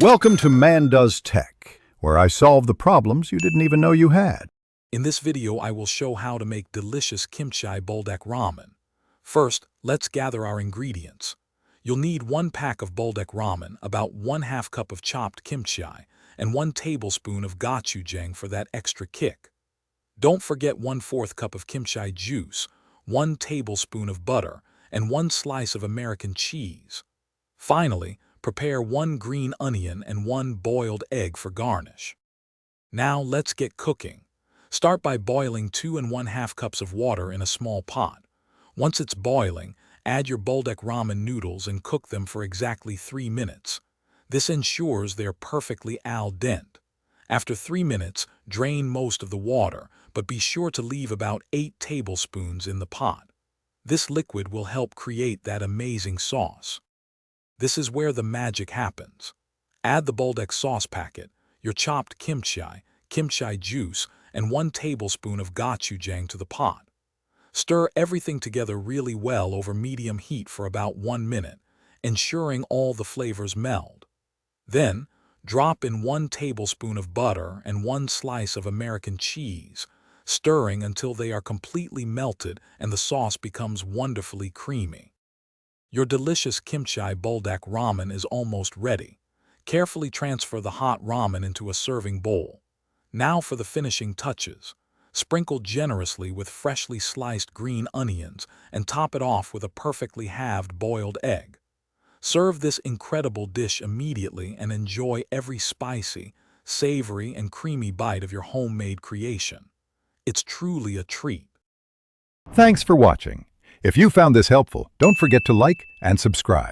Welcome to Man Does Tech, where I solve the problems you didn't even know you had. In this video, I will show how to make delicious Kimchi Buldak Ramen. First, let's gather our ingredients. You'll need 1 pack of Buldak Ramen, about 1/2 cup of chopped kimchi, and 1 tablespoon of gochujang for that extra kick. Don't forget 1/4 cup of kimchi juice, 1 tablespoon of butter, and 1 slice of American cheese. Finally, prepare 1 green onion and 1 boiled egg for garnish. Now let's get cooking. Start by boiling 2 1/2 cups of water in a small pot. Once it's boiling, add your Buldak ramen noodles and cook them for exactly 3 minutes. This ensures they're perfectly al dente. After 3 minutes, drain most of the water, but be sure to leave about 8 tablespoons in the pot. This liquid will help create that amazing sauce. This is where the magic happens. Add the Buldak sauce packet, your chopped kimchi juice, and 1 tablespoon of gochujang to the pot. Stir everything together really well over medium heat for about 1 minute, ensuring all the flavors meld. Then, drop in 1 tablespoon of butter and 1 slice of American cheese, stirring until they are completely melted and the sauce becomes wonderfully creamy. Your delicious Kimchi Buldak Ramen is almost ready. Carefully transfer the hot ramen into a serving bowl. Now for the finishing touches. Sprinkle generously with freshly sliced green onions and top it off with a perfectly halved boiled egg. Serve this incredible dish immediately and enjoy every spicy, savory, and creamy bite of your homemade creation. It's truly a treat. Thanks for watching. If you found this helpful, don't forget to like and subscribe.